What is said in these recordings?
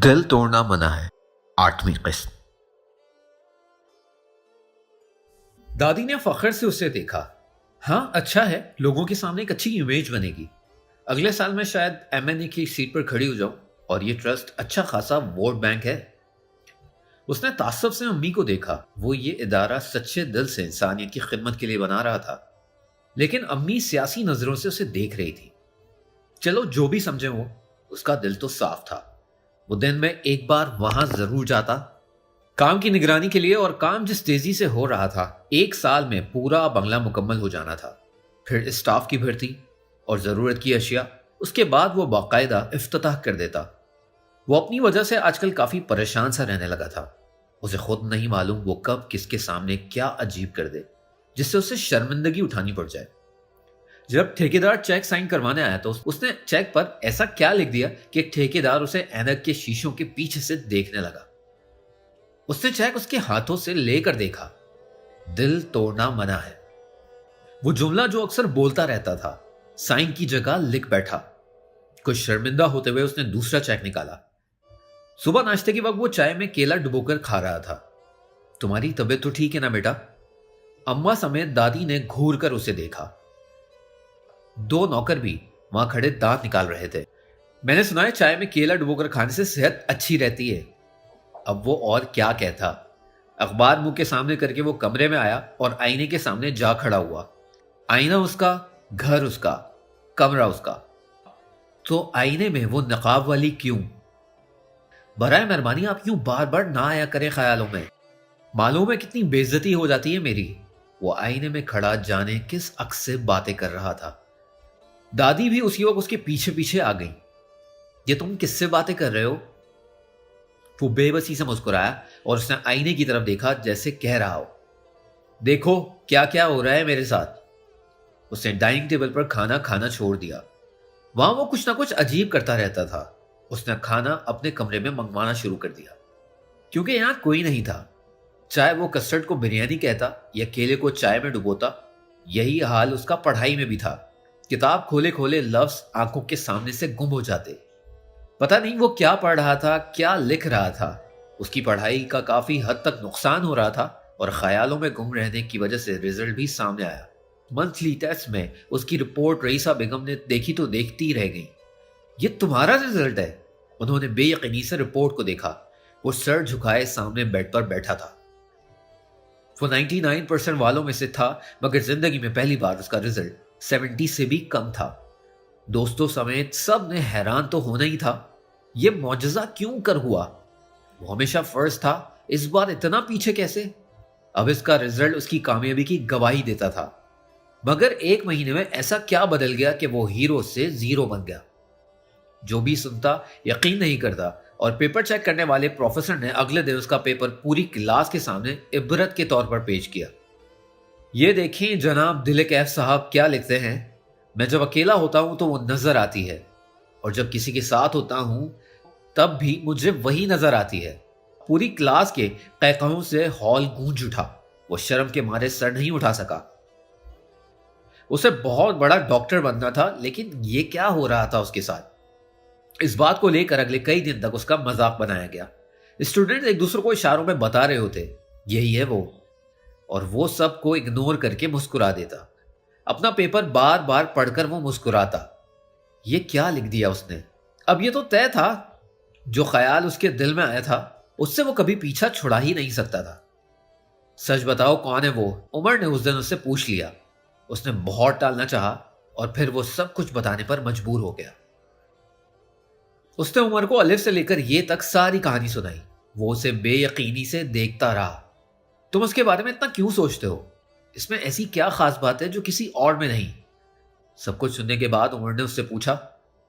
दिल तोड़ना मना है, 8वीं किस्त। दादी ने फख्र से उसे देखा। हाँ, अच्छा है, लोगों के सामने एक अच्छी इमेज बनेगी। अगले साल मैं शायद एमएनए की सीट पर खड़ी हो जाऊं और ये ट्रस्ट अच्छा खासा वोट बैंक है। उसने तासुब से अम्मी को देखा। वो ये इदारा सच्चे दिल से इंसानियत की खिदमत के लिए बना रहा था, लेकिन अम्मी सियासी नजरों से उसे देख रही थी। चलो जो भी समझे वो, उसका दिल तो साफ था। वो दिन में एक बार वहां जरूर जाता, काम की निगरानी के लिए। और काम जिस तेजी से हो रहा था, 1 साल में पूरा बंगला मुकम्मल हो जाना था। फिर स्टाफ की भर्ती और जरूरत की अशिया। उसके बाद वो बाकायदा इफ्तिताह कर देता। वो अपनी वजह से आजकल काफी परेशान सा रहने लगा था। उसे खुद नहीं मालूम वो कब किसके सामने क्या अजीब कर दे जिससे उसे शर्मिंदगी उठानी पड़ जाए। जब ठेकेदार चेक साइन करवाने आया तो उसने चेक पर ऐसा क्या लिख दिया कि ठेकेदार उसे ऐनक के शीशों के पीछे से देखने लगा। उसने चेक उसके हाथों से लेकर देखा। दिल तोड़ना मना है, वो जुमला जो अक्सर बोलता रहता था, साइन की जगह लिख बैठा। कुछ शर्मिंदा होते हुए उसने दूसरा चेक निकाला। सुबह नाश्ते के वक्त वो चाय में केला डुबोकर खा रहा था। तुम्हारी तबीयत तो ठीक है ना बेटा? अम्मा समेत दादी ने घूर कर उसे देखा। 2 नौकर भी वहां खड़े दांत निकाल रहे थे। मैंने सुना है चाय में केला डुबोकर खाने से सेहत अच्छी रहती है। अब वो और क्या कहता। अखबार मुंह के सामने करके वो कमरे में आया और आईने के सामने जा खड़ा हुआ। आईना उसका, घर उसका, कमरा उसका। तो आईने में वो नकाब वाली क्यों? बराए मेहरबानी आप यूं बार बार ना आया करें ख्यालों में। मालूम है कितनी बेइज्जती हो जाती है मेरी। वो आईने में खड़ा जाने किस अक्स से बातें कर रहा था। दादी भी उसी वक्त उसके पीछे पीछे आ गई। ये तुम किससे बातें कर रहे हो? वो बेबसी से मुस्कुराया और उसने आईने की तरफ देखा जैसे कह रहा हो, देखो क्या क्या हो रहा है मेरे साथ। उसने डाइनिंग टेबल पर खाना खाना छोड़ दिया। वहां वो कुछ ना कुछ अजीब करता रहता था। उसने खाना अपने कमरे में मंगवाना शुरू कर दिया, क्योंकि यहां कोई नहीं था। चाहे वो कस्टर्ड को बिरयानी कहता या केले को चाय में डुबोता, यही हाल उसका पढ़ाई में भी था। किताब खोले खोले लफ्ज आंखों के सामने से गुम हो जाते। पता नहीं वो क्या पढ़ रहा था, क्या लिख रहा था। उसकी पढ़ाई का काफी हद तक नुकसान हो रहा था और ख्यालों में गुम रहने की वजह से रिजल्ट भी सामने आया। मंथली टेस्ट में उसकी रिपोर्ट रईसा बेगम ने देखी तो देखती रह गई। ये तुम्हारा रिजल्ट है? उन्होंने बेयकीनी से रिपोर्ट को देखा। वो सर झुकाए सामने बेड पर बैठा था। वो 99% वालों में से था, मगर जिंदगी में पहली बार उसका रिजल्ट 70 से भी कम था। दोस्तों समेत सब ने हैरान तो होना ही था। ये मौजज़ा क्यों कर हुआ? वो हमेशा फर्स्ट था, इस बार इतना पीछे कैसे? अब इसका रिजल्ट उसकी कामयाबी की गवाही देता था। मगर 1 महीने में ऐसा क्या बदल गया कि वो हीरो से जीरो बन गया? जो भी सुनता यकीन नहीं करता। और पेपर चेक करने वाले प्रोफेसर ने अगले दिन उसका पेपर पूरी क्लास के सामने इबरत के तौर पर पेश किया। ये देखें जनाब दिल कैफ साहब क्या लिखते हैं। मैं जब अकेला होता हूं तो वो नजर आती है, और जब किसी के साथ होता हूं तब भी मुझे वही नजर आती है। पूरी क्लास के कहकहों से हॉल गूंज उठा। वो शर्म के मारे सर नहीं उठा सका। उसे बहुत बड़ा डॉक्टर बनना था, लेकिन ये क्या हो रहा था उसके साथ? इस बात को लेकर अगले कई दिन तक उसका मजाक बनाया गया। स्टूडेंट एक दूसरे को इशारों में बता रहे होते, यही है वो, और वो सबको इग्नोर करके मुस्कुरा देता। अपना पेपर बार बार पढ़कर वो मुस्कुराता। ये क्या लिख दिया उसने? अब ये तो तय था, जो ख्याल उसके दिल में आया था उससे वो कभी पीछा छुड़ा ही नहीं सकता था। सच बताओ कौन है वो? उमर ने उस दिन उससे पूछ लिया। उसने बहुत टालना चाहा और फिर वो सब कुछ बताने पर मजबूर हो गया। उसने उमर को अलिफ से लेकर ये तक सारी कहानी सुनाई। वो उसे बेयकीनी से देखता रहा। तुम उसके बारे में इतना क्यों सोचते हो? इसमें ऐसी क्या खास बात है जो किसी और में नहीं? सब कुछ सुनने के बाद उमर ने उससे पूछा।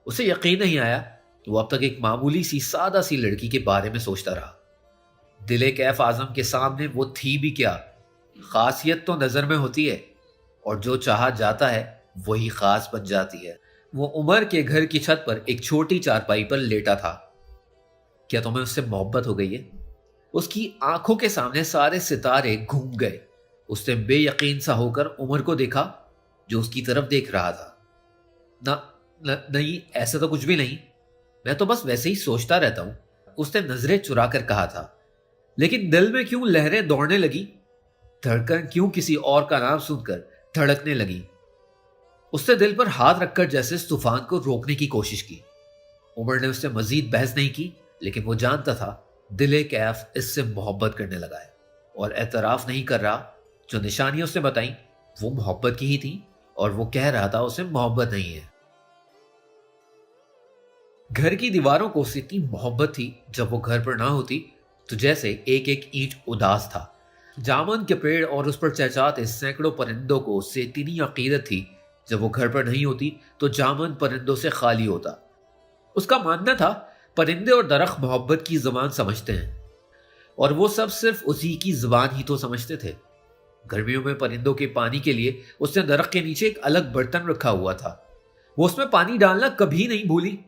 उसे यकीन नहीं आया। वो अब तक एक मामूली सी सादा सी लड़की के बारे में सोचता रहा। दिले कैफ आजम के सामने वो थी भी क्या? खासियत तो नजर में होती है, और जो चाहा जाता है वही खास बन जाती है। वो उमर के घर की छत पर एक छोटी चारपाई पर लेटा था। क्या तुम्हें उससे मोहब्बत हो गई है? उसकी आंखों के सामने सारे सितारे घूम गए। उसने बेयकीन सा होकर उमर को देखा, जो उसकी तरफ देख रहा था। नहीं, ऐसा तो कुछ भी नहीं। मैं तो बस वैसे ही सोचता रहता हूं। उसने नजरें चुरा कर कहा था, लेकिन दिल में क्यों लहरें दौड़ने लगी, धड़कन क्यों किसी और का नाम सुनकर धड़कने लगी। उसने दिल पर हाथ रखकर जैसे इस तूफान को रोकने की कोशिश की। उमर ने उससे मजीद बहस नहीं की, लेकिन वो जानता था दिल कैफ इससे मोहब्बत करने लगा है और एतराफ नहीं कर रहा। जो निशानियां उसने बताई वो मोहब्बत की ही थी और वो कह रहा था उसे मोहब्बत नहीं है। घर की दीवारों को उससे इतनी मोहब्बत थी जब वो घर पर ना होती तो जैसे एक एक ईंट उदास था। जामुन के पेड़ और उस पर चहचहाते सैकड़ों परिंदों को उससे इतनी अकीदत थी जब वो घर पर नहीं होती तो जामुन परिंदों से खाली होता। उसका मानना था परिंदे और दरख्त मोहब्बत की जुबान समझते हैं और वो सब सिर्फ उसी की जुबान ही तो समझते थे। गर्मियों में परिंदों के पानी के लिए उसने दरख्त के नीचे एक अलग बर्तन रखा हुआ था। वो उसमें पानी डालना कभी नहीं भूली।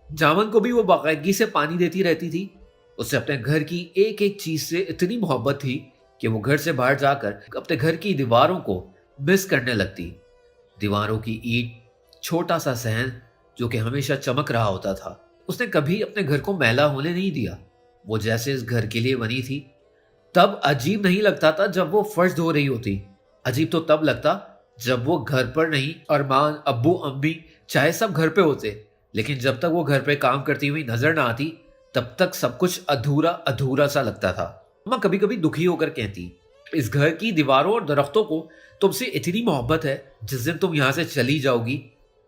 जामुन को भी वो बाकायदगी से पानी देती रहती थी। उसे अपने घर की एक एक चीज से इतनी मोहब्बत थी कि वो घर से बाहर जाकर अपने घर की दीवारों को मिस करने लगती। दीवारों की ईंट, छोटा सा सहन जो कि हमेशा चमक रहा होता था। उसने कभी अपने घर को मैला होने नहीं दिया। वो जैसे इस घर के लिए बनी थी। तब अजीब नहीं लगता था जब वो फर्श धो रही होती। अजीब तो तब लगता जब वो घर पर नहीं, अरमान, अब्बू, अम्मी चाहे सब घर पे होते, लेकिन जब तक वो घर पे काम करती हुई नजर ना आती तब तक सब कुछ अधूरा अधूरा सा लगता था। अम्मा कभी कभी दुखी होकर कहती, इस घर की दीवारों और दरख्तों को तुमसे इतनी मोहब्बत है, जिस दिन तुम यहां से चली जाओगी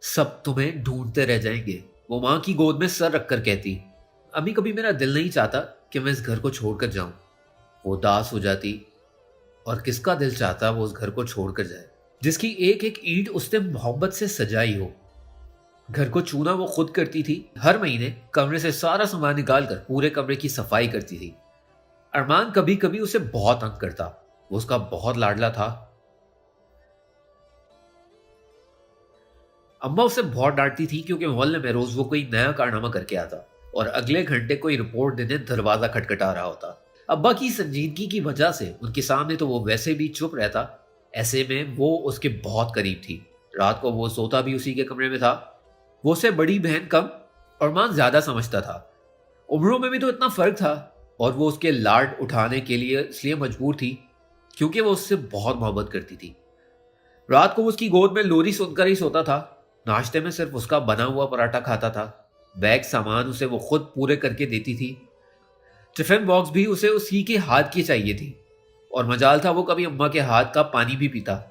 सब तुम्हें ढूंढते रह जाएंगे। वो माँ की गोद में सर रखकर कहती, अम्मी कभी मेरा दिल नहीं चाहता कि मैं इस घर को छोड़कर जाऊं। वो उदास हो जाती, और किसका दिल चाहता वो उस घर को छोड़कर जाए जिसकी एक एक ईंट उसने मोहब्बत से सजाई हो। घर को चूना वो खुद करती थी। हर महीने कमरे से सारा सामान निकालकर पूरे कमरे की सफाई करती थी। अरमान कभी कभी उसे बहुत तंग करता। वो उसका बहुत लाडला था। अम्मा उसे बहुत डांटती थी क्योंकि मोहल्ले में रोज वो कोई नया कारनामा करके आता और अगले घंटे कोई रिपोर्ट देने दरवाजा खटखटा रहा होता। अब्बा की संजीदगी की वजह से उनके सामने तो वो वैसे भी चुप रहता। ऐसे में वो उसके बहुत करीब थी। रात को वो सोता भी उसी के कमरे में था। वो उसे बड़ी बहन कम और मां ज्यादा समझता था। उम्रों में भी तो इतना फर्क था और वो उसके लाड उठाने के लिए इसलिए मजबूर थी क्योंकि वो उससे बहुत मोहब्बत करती थी। रात को वो उसकी गोद में लोरी सुनकर ही सोता था। नाश्ते में सिर्फ उसका बना हुआ पराठा खाता था। बैग सामान उसे वो खुद पूरे करके देती थी। टिफिन बॉक्स भी उसे उसी के हाथ की चाहिए थी और मजाल था वो कभी अम्मा के हाथ का पानी भी पीता।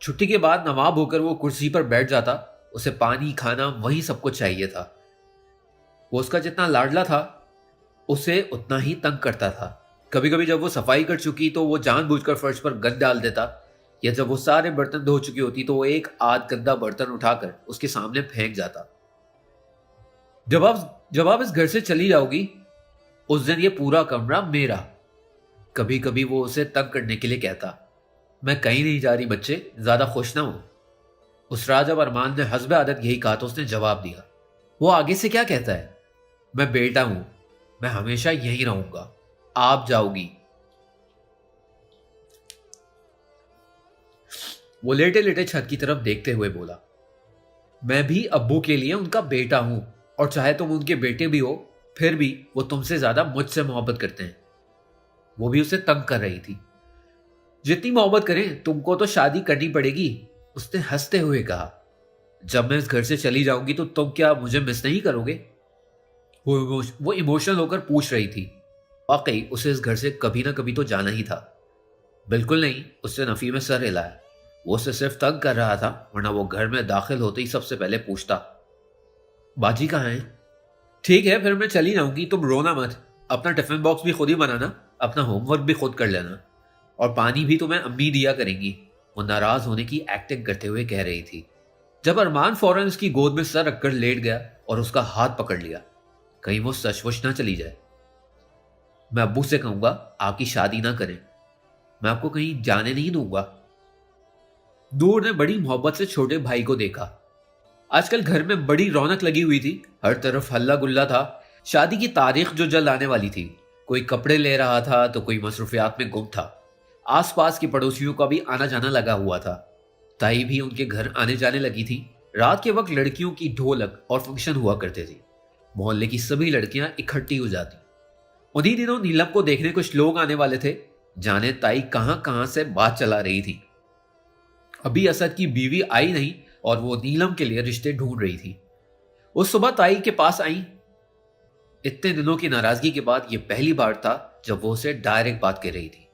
छुट्टी के बाद नवाब होकर वो कुर्सी पर बैठ जाता। उसे पानी, खाना वही सब कुछ चाहिए था। वो उसका जितना लाडला था उसे उतना ही तंग करता था। कभी कभी जब वो सफाई कर चुकी तो वो जानबूझकर फर्श पर गंद डाल देता, या जब वो सारे बर्तन धो चुकी होती तो वो एक आध गंदा बर्तन उठाकर उसके सामने फेंक जाता। जब आप इस घर से चली जाओगी उस दिन ये पूरा कमरा मेरा। कभी कभी वो उसे तंग करने के लिए कहता, मैं कहीं नहीं जा रही बच्चे, ज्यादा खुश ना हो। उस रात जब अरमान ने हस्ब आदत यही कहा तो उसने जवाब दिया, वो आगे से क्या कहता है, मैं बेटा हूं, मैं हमेशा यहीं रहूंगा, आप जाओगी। वो लेटे लेटे छत की तरफ देखते हुए बोला, मैं भी अब्बू के लिए उनका बेटा हूं और चाहे तुम उनके बेटे भी हो फिर भी वो तुमसे ज्यादा मुझसे मोहब्बत करते हैं। वो भी उसे तंग कर रही थी। जितनी मोहब्बत करें तुमको तो शादी करनी पड़ेगी, उसने हंसते हुए कहा। जब मैं इस घर से चली जाऊंगी तो तुम क्या मुझे मिस नहीं करोगे? वो इमोशनल होकर पूछ रही थी। वाकई उसे इस घर से कभी ना कभी तो जाना ही था। बिल्कुल नहीं, उससे नफी में सर हिलाया। वो उसे सिर्फ तंग कर रहा था, वरना वो घर में दाखिल होते ही सबसे पहले पूछता, बाजी कहाँ है? ठीक है फिर मैं चली जाऊंगी, तुम रोना मत। अपना टिफिन बॉक्स भी खुद ही बनाना, अपना होमवर्क भी खुद कर लेना, और पानी भी तुम्हें अम्मी दिया करेंगी। वो नाराज होने की एक्टिंग करते हुए कह रही थी। जब अरमान फौरन उसकी गोद में सर रखकर लेट गया और उसका हाथ पकड़ लिया, कहीं वो सचमुच ना चली जाए। मैं अब्बू से कहूंगा आपकी शादी ना करें, मैं आपको कहीं जाने नहीं दूंगा। दूर ने बड़ी मोहब्बत से छोटे भाई को देखा। आजकल घर में बड़ी रौनक लगी हुई थी। हर तरफ हल्ला गुल्ला था। शादी की तारीख जो जल्द आने वाली थी। कोई कपड़े ले रहा था तो कोई मसरूफियात में गुम था। आसपास के पड़ोसियों का भी आना जाना लगा हुआ था। ताई भी उनके घर आने जाने लगी थी। रात के वक्त लड़कियों की ढोलक और फंक्शन हुआ करते थे। मोहल्ले की सभी लड़कियां इकट्ठी हो जाती। उन्हीं दिनों नीलम को देखने कुछ लोग आने वाले थे। जाने ताई कहां कहां से बात चला रही थी। अभी असद की बीवी आई नहीं और वो नीलम के लिए रिश्ते ढूंढ रही थी। उस सुबह ताई के पास आई। इतने दिनों की नाराजगी के बाद ये पहली बार था जब वो उसे डायरेक्ट बात कर रही थी।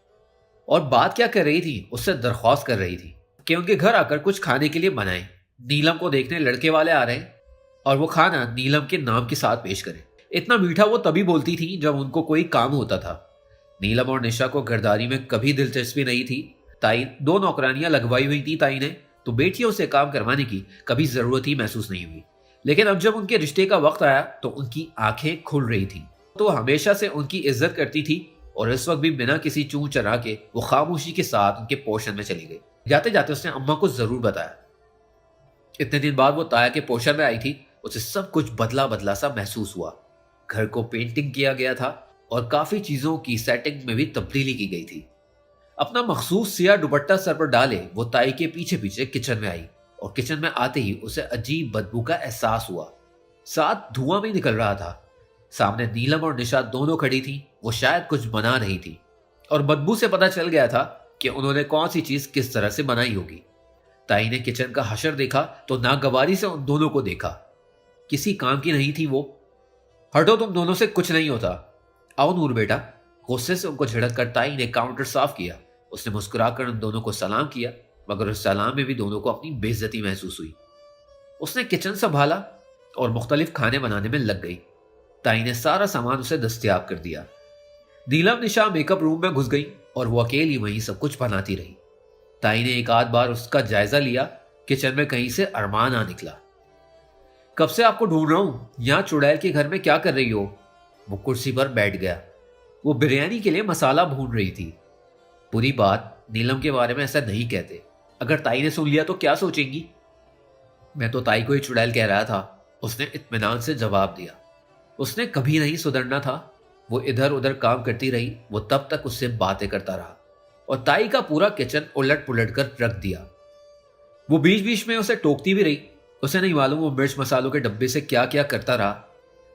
और बात क्या कर रही थी, उससे दरख्वास्त कर रही थी कि उनके घर आकर कुछ खाने के लिए बनाए। नीलम को देखने लड़के वाले आ रहे हैं और वो खाना नीलम के नाम के साथ पेश करें। इतना मीठा वो तभी बोलती थी जब उनको कोई काम होता था। नीलम और निशा को घरदारी में कभी दिलचस्पी नहीं थी। ताई 2 नौकरानियां लगवाई हुई थी ताई ने, तो बेटियों से काम करवाने की कभी जरूरत ही महसूस नहीं हुई। लेकिन अब जब उनके रिश्ते का वक्त आया तो उनकी आंखें खुल रही थी। तो हमेशा से उनकी इज्जत करती थी और इस वक्त भी बिना किसी चूं चढ़ा के वो खामोशी के साथ उनके पोर्शन में चली गई। जाते जाते उसने अम्मा को जरूर बताया। इतने दिन बाद वो ताया के पोर्शन में आई थी। उसे सब कुछ बदला बदला सा महसूस हुआ। घर को पेंटिंग किया गया था और काफी चीजों की सेटिंग में भी तब्दीली की गई थी। अपना मखसूस सिया दुपट्टा सर पर डाले वो ताई के पीछे पीछे किचन में आई और किचन में आते ही उसे अजीब बदबू का एहसास हुआ। साथ धुआं भी निकल रहा था। सामने नीलम और निशा दोनों खड़ी थी। वो शायद कुछ बना रही थी और बदबू से पता चल गया था कि उन्होंने कौन सी चीज किस तरह से बनाई होगी। ताई ने किचन का हशर देखा तो नागवारी से उन दोनों को देखा। किसी काम की नहीं थी वो। हटो, तुम दोनों से कुछ नहीं होता। आओ नूर बेटा। गुस्से से उनको झिड़क कर ताई ने काउंटर साफ किया। उसने मुस्कुराकर उन दोनों को सलाम किया, मगर उस सलाम में भी दोनों को अपनी बेइज्जती महसूस हुई। उसने किचन संभाला और मुख्तलिफ खाने बनाने में लग गई। ताई ने सारा सामान उसे दस्तयाब कर दिया। नीलम निशा मेकअप रूम में घुस गई और वो अकेली वहीं सब कुछ बनाती रही। ताई ने एक आध बार उसका जायजा लिया। किचन में कहीं से अरमान आ निकला। कब से आपको ढूंढ रहा हूं, यहां चुड़ैल के घर में क्या कर रही हो? वो कुर्सी पर बैठ गया। वो बिरयानी के लिए मसाला भून रही थी। पूरी बात नीलम के बारे में ऐसा नहीं कहते। अगर ताई ने सुन लिया तो क्या सोचेंगी? मैं तो ताई को ही चुड़ैल कह रहा था, उसने इत्मीनान से जवाब दिया। उसने कभी नहीं सुधरना था। वो इधर उधर काम करती रही। वो तब तक उससे बातें करता रहा और ताई का पूरा किचन उलट पुलट कर रख दिया। वो बीच बीच में उसे टोकती भी रही। उसे नहीं मालूम वो मिर्च मसालों के डब्बे से क्या क्या करता रहा।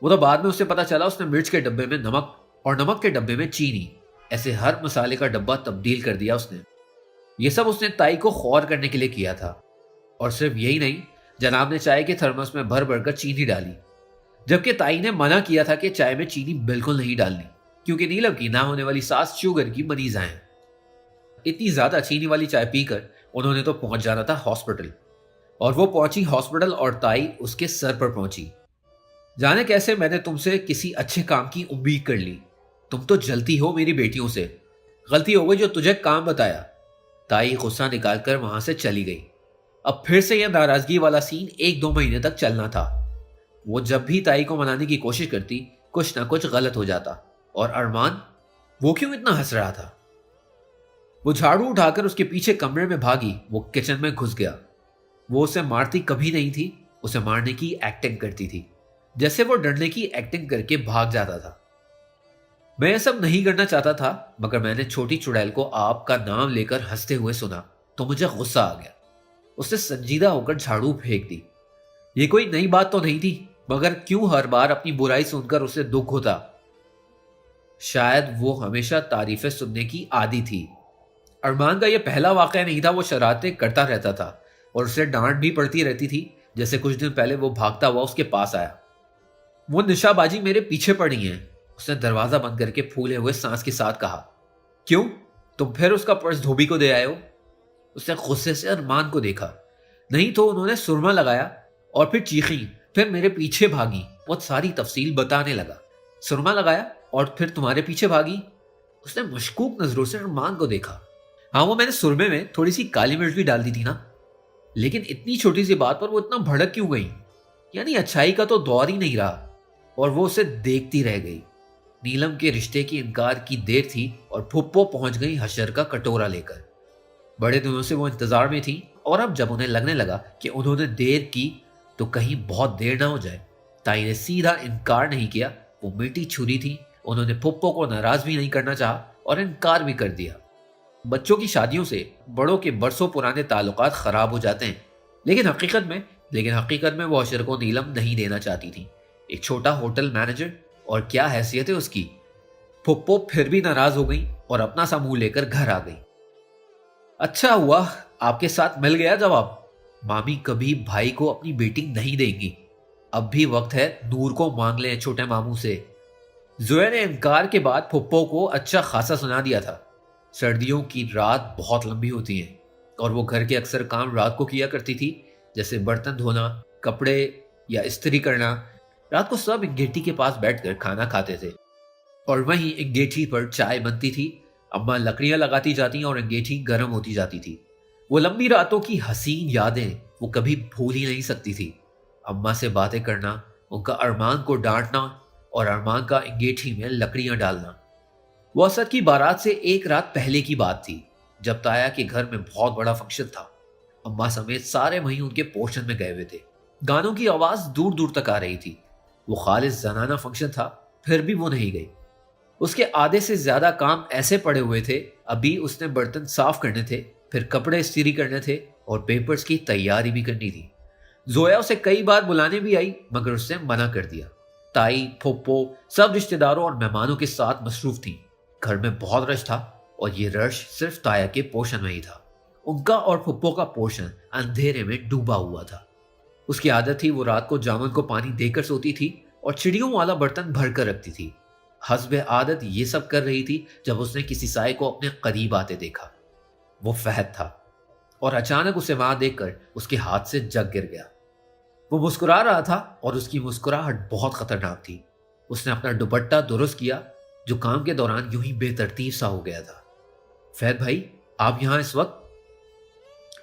वो तो बाद में उसे पता चला उसने मिर्च के डब्बे में नमक और नमक के डब्बे में चीनी, ऐसे हर मसाले का डब्बा तब्दील कर दिया उसने। ये सब उसने ताई को खौर करने के लिए किया था। और सिर्फ यही नहीं, जनाब ने चाय के थर्मस में भर भर कर चीनी डाली, जबकि ताई ने मना किया था कि चाय में चीनी बिल्कुल नहीं डालनी, क्योंकि नीलम की ना होने वाली सास शुगर की मरीज हैं। इतनी ज्यादा चीनी वाली चाय पीकर उन्होंने तो पहुंच जाना था हॉस्पिटल। और वो पहुंची हॉस्पिटल और ताई उसके सर पर पहुंची। जाने कैसे मैंने तुमसे किसी अच्छे काम की उम्मीद कर ली। तुम तो जलती हो मेरी बेटियों से। गलती हो गई जो तुझे काम बताया। ताई गुस्सा निकालकर वहां से चली गई। अब फिर से यह नाराजगी वाला सीन 1-2 महीने तक चलना था। वो जब भी ताई को मनाने की कोशिश करती, कुछ ना कुछ गलत हो जाता। और अरमान, वो क्यों इतना हंस रहा था? वो झाड़ू उठाकर उसके पीछे कमरे में भागी। वो किचन में घुस गया। वो उसे मारती कभी नहीं थी, उसे मारने की एक्टिंग करती थी, जैसे वो डरने की एक्टिंग करके भाग जाता था। मैं ये सब नहीं करना चाहता था, मगर मैंने छोटी चुड़ैल को आपका नाम लेकर हंसते हुए सुना तो मुझे गुस्सा आ गया। उसने संजीदा होकर झाड़ू फेंक दी। ये कोई नई बात तो नहीं थी, मगर क्यों हर बार अपनी बुराई सुनकर उसे दुख होता? शायद वो हमेशा तारीफें सुनने की आदी थी। अरमान का यह पहला वाकया नहीं था। वो शरारतें करता रहता था और उसे डांट भी पड़ती रहती थी। जैसे कुछ दिन पहले वो भागता हुआ उसके पास आया। वो निशाबाजी मेरे पीछे पड़ी है, उसने दरवाजा बंद करके फूले हुए सांस के साथ कहा। क्यों, तुम फिर उसका पर्स धोबी को दे आए हो? उसने गुस्से से अरमान को देखा। नहीं तो उन्होंने सुरमा लगाया और फिर चीखी, फिर मेरे पीछे भागी। वो सारी तफसील बताने लगा। सुरमा लगाया और फिर तुम्हारे पीछे भागी? उसने मशकूक नजरों से अरमान को देखा। हाँ, वो मैंने सुरमे में थोड़ी सी काली मिर्च भी डाल दी थी ना। लेकिन इतनी छोटी सी बात पर वो इतना भड़क क्यों गई? यानी अच्छाई का तो दौर ही नहीं रहा। और वो उसे देखती रह गई। नीलम के रिश्ते की इनकार की देर थी और फुप्पो पहुंच गई हशर का कटोरा लेकर। बड़े दिनों से वो इंतजार में थी और अब जब उन्हें लगने लगा कि उन्होंने देर की तो कहीं बहुत देर ना हो जाए, ताई ने सीधा इनकार नहीं किया। वो मीठी छुरी थी। उन्होंने फुप्पो को नाराज भी नहीं करना चाहा और इनकार भी कर दिया। बच्चों की शादियों से बड़ों के बरसों पुराने ताल्लुकात खराब हो जाते हैं। लेकिन हकीकत में वो हशर को नीलम नहीं देना चाहती थी। एक छोटा होटल मैनेजर, और क्या हैसियत है उसकी। फुप्पो फिर भी नाराज हो गई और अपना सा मुंह लेकर घर आ गई। अच्छा हुआ आपके साथ मिल गया जवाब। मामी कभी भाई को अपनी बेटी नहीं देंगी। अब भी वक्त है नूर को मांग लें छोटे मामू से। जोया ने इनकार के बाद फुप्पो को अच्छा खासा सुना दिया था। सर्दियों की रात बहुत लंबी होती हैं और वो घर के अक्सर काम रात को किया करती थी, जैसे बर्तन धोना, कपड़े या इस्त्री करना। रात को सब अंगीठी के पास बैठकर खाना खाते थे और वहीं अंगीठी पर चाय बनती थी। अम्मा लकड़ियां लगाती जाती और अंगीठी गर्म होती जाती थी। वो लंबी रातों की हसीन यादें वो कभी भूल ही नहीं सकती थी। अम्मा से बातें करना, उनका अरमान को डांटना और अरमान का अंगीठी में लकड़ियां डालना। वो असद की बारात से एक रात पहले की बात थी, जब ताया के घर में बहुत बड़ा फंक्शन था। अम्मा समेत सारे वहीं उनके पोर्शन में गए हुए थे। गानों की आवाज दूर दूर तक आ रही थी। वो खालिस जनाना फंक्शन था, फिर भी वो नहीं गई। उसके आधे से ज्यादा काम ऐसे पड़े हुए थे। अभी उसने बर्तन साफ करने थे, फिर कपड़े इस्त्री करने थे और पेपर्स की तैयारी भी करनी थी। जोया उसे कई बार बुलाने भी आई, मगर उसने मना कर दिया। ताई, फुप्पो, सब रिश्तेदारों और मेहमानों के साथ मसरूफ थी। घर में बहुत रश था और ये रश सिर्फ ताया के पोर्शन में ही था। उनका और फुप्पो का पोर्शन अंधेरे में डूबा हुआ था। उसकी आदत थी वो रात को जामुन को पानी देकर सोती थी और चिड़ियों वाला बर्तन भर कर रखती थी। हस्बे आदत ये सब कर रही थी जब उसने किसी साए को अपने करीब आते देखा। वो फहद था और अचानक उसे वहां देखकर उसके हाथ से जग गिर गया। वो मुस्कुरा रहा था और उसकी मुस्कुराहट बहुत खतरनाक थी। उसने अपना दुपट्टा दुरुस्त किया, जो काम के दौरान यूं ही बेतरतीब सा हो गया था। फहद भाई, आप यहां इस वक्त?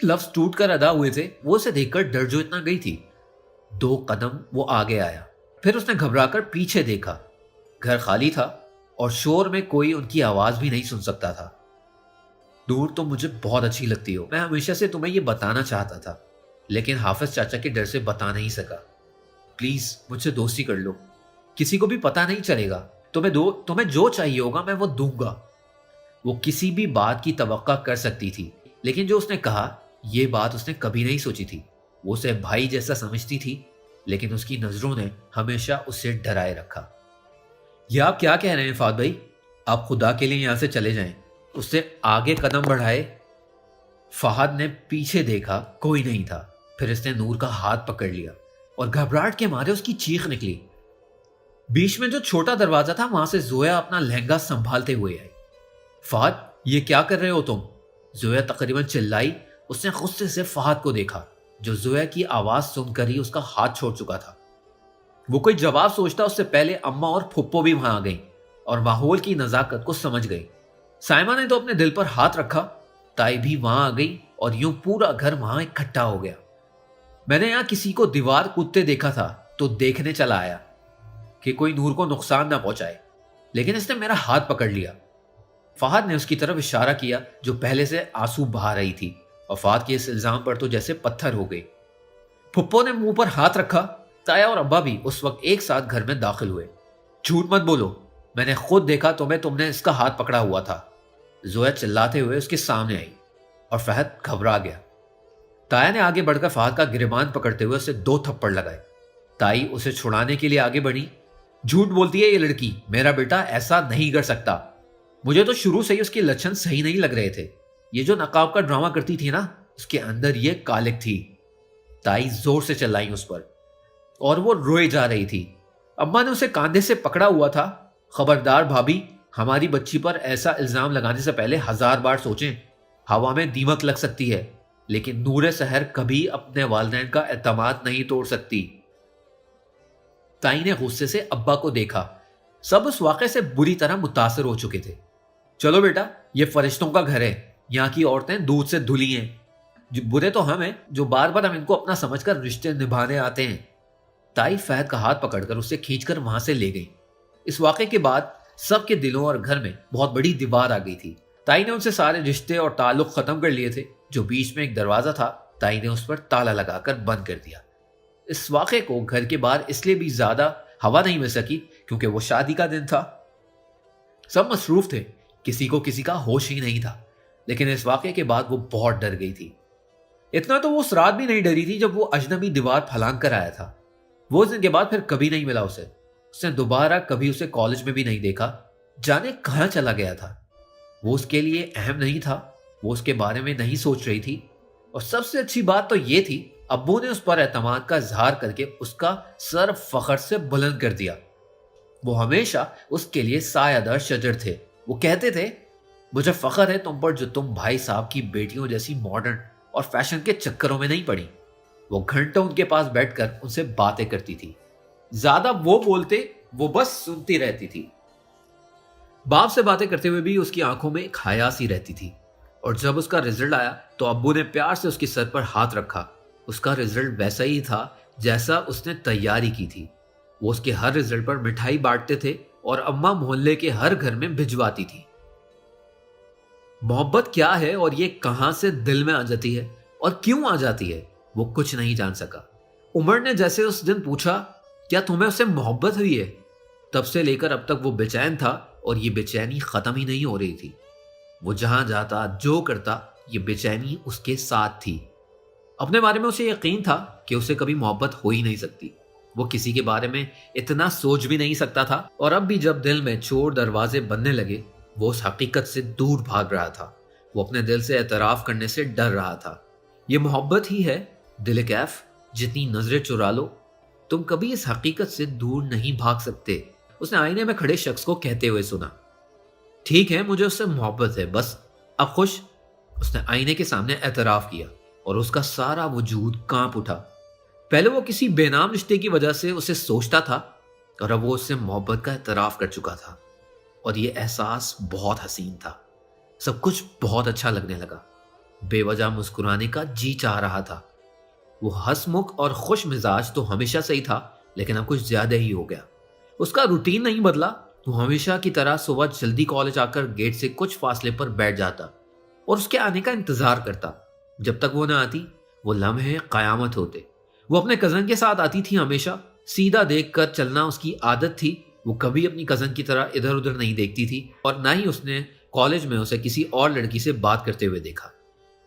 लफ्ज टूट कर अदा हुए थे। वो उसे देखकर डर जो इतना गई थी। 2 कदम वो आगे आया, फिर उसने घबराकर पीछे देखा। घर खाली था और शोर में कोई उनकी आवाज भी नहीं सुन सकता था। नूर, तुम मुझे बहुत अच्छी लगती हो। मैं हमेशा से तुम्हें यह बताना चाहता था, लेकिन हाफिज चाचा के डर से बता नहीं सका। प्लीज मुझसे दोस्ती कर लो, किसी को भी पता नहीं चलेगा। तुम्हें जो चाहिए होगा मैं वो दूंगा। वो किसी भी बात की तवक्का कर सकती थी, लेकिन जो उसने कहा ये बात उसने कभी नहीं सोची थी। वो उसे भाई जैसा समझती थी, लेकिन उसकी नजरों ने हमेशा उसे डराए रखा। ये आप क्या कह रहे हैं फाद भाई? आप खुदा के लिए यहां से चले जाएं। उससे आगे कदम बढ़ाए। फहद ने पीछे देखा, कोई नहीं था। फिर इसने नूर का हाथ पकड़ लिया और घबराहट के मारे उसकी चीख निकली। बीच में जो छोटा दरवाजा था, वहां से जोया अपना लहंगा संभालते हुए आई। फहद, ये क्या कर रहे हो तुम? जोया तकरीबन चिल्लाई। उसने गुस्से से फहद को देखा, जो जोया की आवाज सुनकर ही उसका हाथ छोड़ चुका था। वो कोई जवाब सोचता उससे पहले अम्मा और फुप्पो भी वहां आ गई और माहौल की नजाकत को समझ गई। साइमा ने तो अपने दिल पर हाथ रखा। ताई भी वहां आ गई और यूं पूरा घर वहां इकट्ठा हो गया। मैंने यहां किसी को दीवार कूदते देखा था तो देखने चला आया कि कोई नूर को नुकसान ना पहुंचाए, लेकिन इसने मेरा हाथ पकड़ लिया। फहद ने उसकी तरफ इशारा किया, जो पहले से आंसू बहा रही थी, और फहद के इस इल्जाम पर तो जैसे पत्थर हो गई। फुप्पो ने मुंह पर हाथ रखा। ताया और अब्बा भी उस वक्त एक साथ घर में दाखिल हुए। झूठ मत बोलो, मैंने खुद देखा तुमने इसका हाथ पकड़ा हुआ था। जोया चिल्लाते हुए उसके सामने आई और फहद घबरा गया। ताया ने आगे बढ़कर फहद का गिरबान पकड़ते हुए उसे 2 थप्पड़ लगाए। ताई उसे छुड़ाने के लिए आगे बढ़ी। झूठ बोलती है ये लड़की, मेरा बेटा ऐसा नहीं कर सकता। मुझे तो शुरू से ही उसके लक्षण सही नहीं लग रहे थे। ये जो नकाब का ड्रामा करती थी ना, उसके अंदर ये कालिक थी। ताई जोर से चिल्लाई उस पर और वो रोए जा रही थी। अम्मा ने उसे कांधे से पकड़ा हुआ था। खबरदार भाभी, हमारी बच्ची पर ऐसा इल्जाम लगाने से पहले 1000 बार सोचें। हवा में दीमक लग सकती है, लेकिन नूरे सहर कभी अपने वालिदैन का एतमाद नहीं तोड़ सकती। ताई ने गुस्से से अब्बा को देखा। सब उस वाक़े से बुरी तरह मुतासर हो चुके थे। चलो बेटा, ये फरिश्तों का घर है। यहाँ की औरतें दूध से धुली हैं। जो बुरे तो हम हैं, जो बार बार हम इनको अपना समझकर रिश्ते निभाने आते हैं। ताई फहद का हाथ पकड़कर उसे खींचकर वहां से ले गई। इस वाक़े के बाद सबके दिलों और घर में बहुत बड़ी दीवार आ गई थी। ताई ने उनसे सारे रिश्ते और ताल्लुक खत्म कर लिए थे। जो बीच में एक दरवाजा था, ताई ने उस पर ताला लगाकर बंद कर दिया। इस वाक़े को घर के बाहर इसलिए भी ज्यादा हवा नहीं मिल सकी क्योंकि वो शादी का दिन था। सब मसरूफ थे, किसी को किसी का होश ही नहीं था। लेकिन इस वाक़े के बाद वो बहुत डर गई थी। इतना तो वो उस रात भी नहीं डरी थी जब वो अजनबी दीवार फलांग कर आया था। वो उस दिन के बाद फिर कभी नहीं मिला उसे। उसने दोबारा कभी उसे कॉलेज में भी नहीं देखा। जाने कहाँ चला गया था। वो उसके लिए अहम नहीं था, वो उसके बारे में नहीं सोच रही थी। और सबसे अच्छी बात तो ये थी, अब्बू ने उस पर एतमाद का इजहार करके उसका सर फख्र से बुलंद कर दिया। वो हमेशा उसके लिए सायादार शजर थे। वो कहते थे, मुझे फख्र है तुम पर जो तुम भाई साहब की बेटियों जैसी मॉडर्न और फैशन के चक्करों में नहीं पड़ी। वो घंटों उनके पास बैठकर उनसे बातें करती थी। ज्यादा वो बोलते, वो बस सुनती रहती थी। बाप से बातें करते हुए भी उसकी आंखों में एक हया सी रहती थी। और जब उसका रिजल्ट आया तो अब्बू ने प्यार से उसके सर पर हाथ रखा। उसका रिजल्ट वैसा ही था जैसा उसने तैयारी की थी। वो उसके हर रिजल्ट पर मिठाई बांटते थे और अम्मा मोहल्ले के हर घर में भिजवाती थी। मोहब्बत क्या है और ये कहां से दिल में आ जाती है और क्यों आ जाती है, वो कुछ नहीं जान सका। उमर ने जैसे उस दिन पूछा, क्या तुम्हें उससे मोहब्बत हुई है, तब से लेकर अब तक वो बेचैन था और ये बेचैनी खत्म ही नहीं हो रही थी। वो जहां जाता, जो करता, ये बेचैनी उसके साथ थी। अपने बारे में उसे यकीन था कि उसे कभी मोहब्बत हो ही नहीं सकती। वो किसी के बारे में इतना सोच भी नहीं सकता था। और अब भी जब दिल में चोर दरवाजे बनने लगे, वो उस हकीकत से दूर भाग रहा था। वो अपने दिल से एतराफ करने से डर रहा था। ये मोहब्बत ही है दिल कैफ, जितनी नजरें चुरा लो तुम कभी इस हकीकत से दूर नहीं भाग सकते। उसने आईने में खड़े शख्स को कहते हुए सुना। ठीक है, मुझे उससे मोहब्बत है, बस अब खुश। उसने आईने के सामने एतराफ किया और उसका सारा वजूद कांप उठा। पहले वो किसी बेनाम रिश्ते की वजह से उसे सोचता था और अब वो उससे मोहब्बत का एतराफ कर चुका था। और ये एहसास बहुत हसीन था। सब कुछ बहुत अच्छा लगने लगा। बेवजह मुस्कुराने का जी चाह रहा था। वो हंसमुख और खुश मिजाज तो हमेशा से ही था, लेकिन अब कुछ ज्यादा ही हो गया। उसका रूटीन नहीं बदला। वो हमेशा की तरह सुबह जल्दी कॉलेज आकर गेट से कुछ फासले पर बैठ जाता और उसके आने का इंतजार करता। जब तक वो ना आती, वो लम्हे कयामत होते। वो अपने कजन के साथ आती थी। हमेशा सीधा देखकर चलना उसकी आदत थी। वो कभी अपनी कजन की तरह इधर उधर नहीं देखती थी और ना ही उसने कॉलेज में उसे किसी और लड़की से बात करते हुए देखा।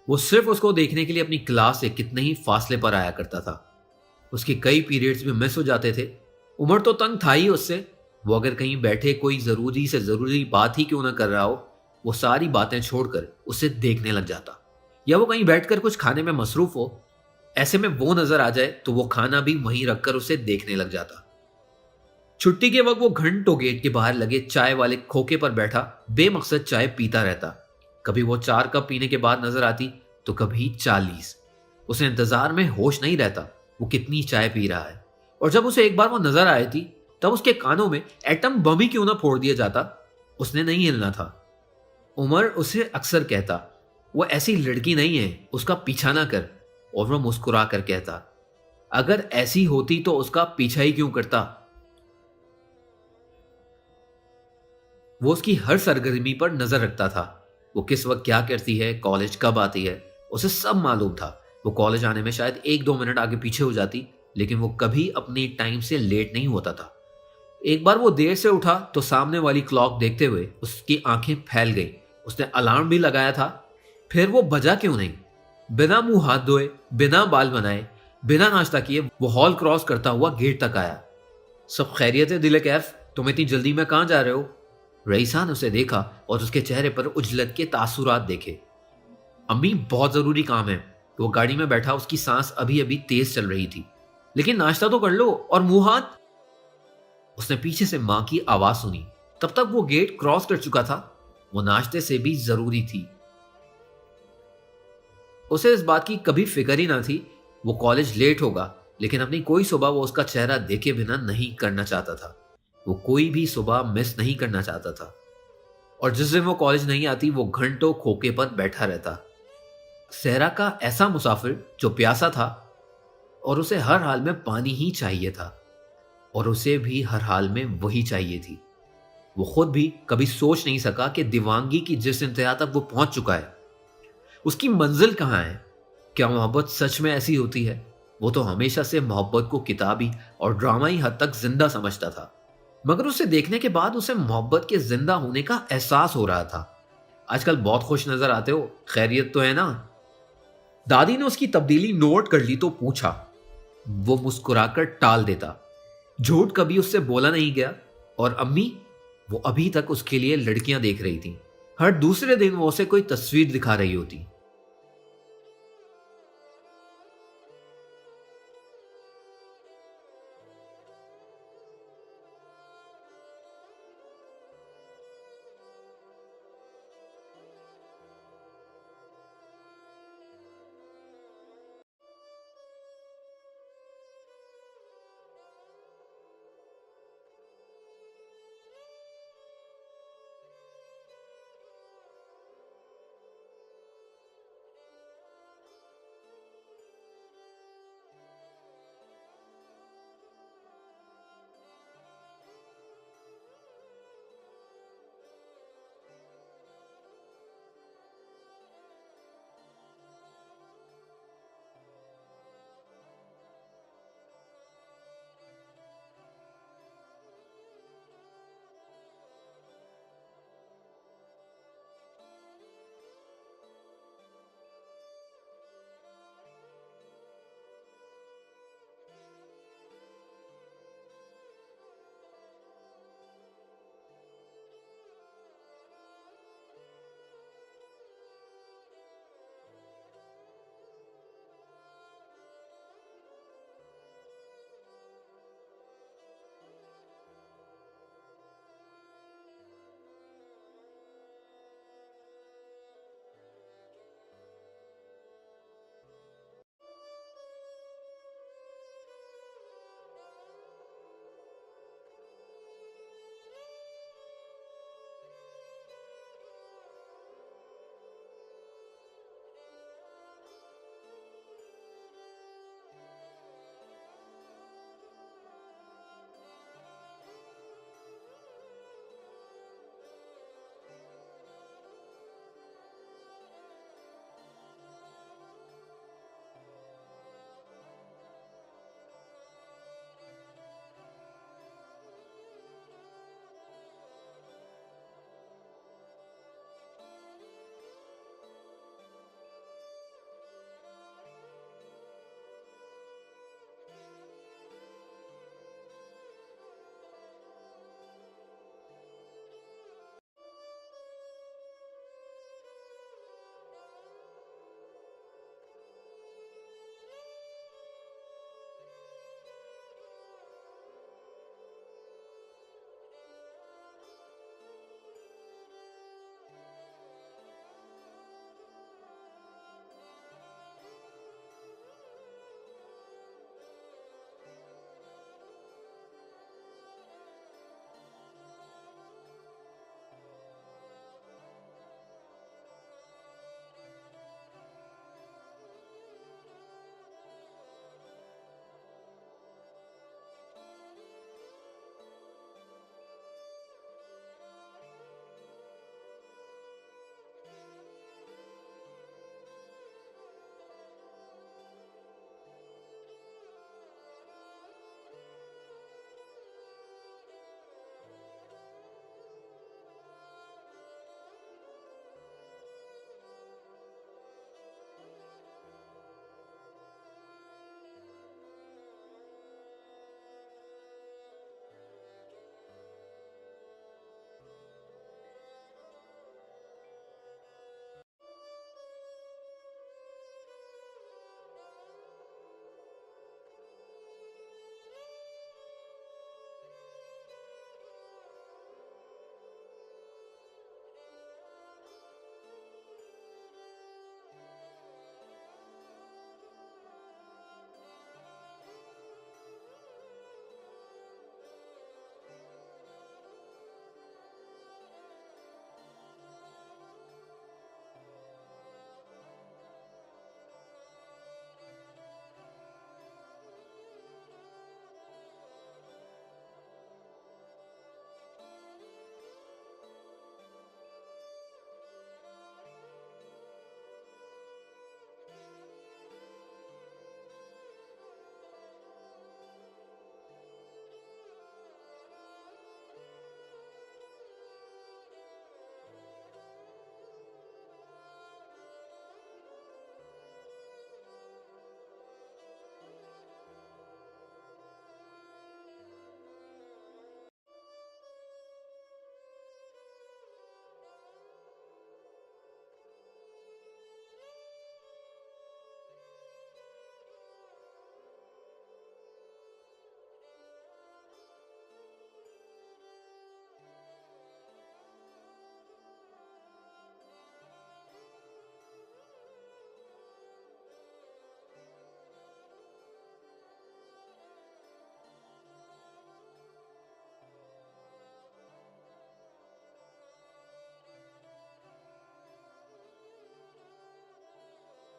वो सिर्फ उसको देखने के लिए अपनी क्लास से कितने ही फासले पर आया करता था। उसके कई पीरियड्स भी मिस हो जाते थे। उमर तो तंग था ही उससे। वो अगर कहीं बैठे कोई जरूरी से जरूरी बात ही क्यों ना कर रहा हो, वो सारी बातें छोड़कर उसे देखने लग जाता। या वो कहीं बैठकर कुछ खाने में मसरूफ हो, ऐसे में वो नजर आ जाए तो वो खाना भी वहीं रखकर उसे देखने लग जाता। छुट्टी के वक्त वो घंटों गेट के बाहर लगे चाय वाले खोखे पर बैठा बेमकसद चाय पीता रहता। कभी वो 4 कप पीने के बाद नजर आती तो कभी 40। उसे इंतजार में होश नहीं रहता वो कितनी चाय पी रहा है। और जब उसे एक बार वो नजर आई थी, तब उसके कानों में एटम बम ही क्यों ना फोड़ दिया जाता, उसने नहीं हिलना था। उमर उसे अक्सर कहता, वो ऐसी लड़की नहीं है, उसका पीछा ना कर। और वो मुस्कुरा कर कहता, अगर ऐसी होती तो उसका पीछा ही क्यों करता। वो उसकी हर सरगर्मी पर नजर रखता था। वो किस वक्त क्या करती है, कॉलेज कब आती है, उसे सब मालूम था। वो कॉलेज आने में शायद 1-2 मिनट आगे पीछे हो जाती, लेकिन वो कभी अपने टाइम से लेट नहीं होता था। एक बार वो देर से उठा तो सामने वाली क्लॉक देखते हुए उसकी आंखें फैल गई। उसने अलार्म भी लगाया था, फिर वो बजा क्यों नहीं। बिना मुंह हाथ धोए, बिना बाल बनाए, बिना नाश्ता किए वो हॉल क्रॉस करता हुआ गेट तक आया। सब खैरियत है दिल कैफ, तुम इतनी जल्दी में कहां जा रहे हो। रईसा ने उसे देखा और उसके चेहरे पर उजलत के तासुरात देखे। अम्मी, बहुत जरूरी काम है। वो गाड़ी में बैठा, उसकी सांस अभी अभी तेज चल रही थी। लेकिन नाश्ता तो कर लो और मुंह हाथ। उसने पीछे से मां की आवाज सुनी। तब तक वो गेट क्रॉस कर चुका था। वो नाश्ते से भी जरूरी थी। उसे इस बात की कभी फिक्र ही ना थी वो कॉलेज लेट होगा, लेकिन अपनी कोई सुबह वो उसका चेहरा देखे बिना नहीं करना चाहता था। वो कोई भी सुबह मिस नहीं करना चाहता था। और जिस दिन वो कॉलेज नहीं आती, वो घंटों खोके पर बैठा रहता। सहरा का ऐसा मुसाफिर जो प्यासा था और उसे हर हाल में पानी ही चाहिए था, और उसे भी हर हाल में वही चाहिए थी। वो खुद भी कभी सोच नहीं सका कि दीवानगी की जिस इंतहा तक वो पहुंच चुका है, उसकी मंजिल कहां है। क्या मोहब्बत सच में ऐसी होती है। वो तो हमेशा से मोहब्बत को किताबी और ड्रामाई हद तक जिंदा समझता था, मगर उसे देखने के बाद उसे मोहब्बत के जिंदा होने का एहसास हो रहा था। आजकल बहुत खुश नजर आते हो, खैरियत तो है ना। दादी ने उसकी तब्दीली नोट कर ली तो पूछा, وہ مسکرا کر ٹال دیتا. جھوٹ کبھی اس سے بولا نہیں گیا. اور امی، وہ ابھی تک اس کے لیے لڑکیاں دیکھ رہی تھیں. ہر دوسرے دن وہ اسے کوئی تصویر دکھا رہی ہوتی.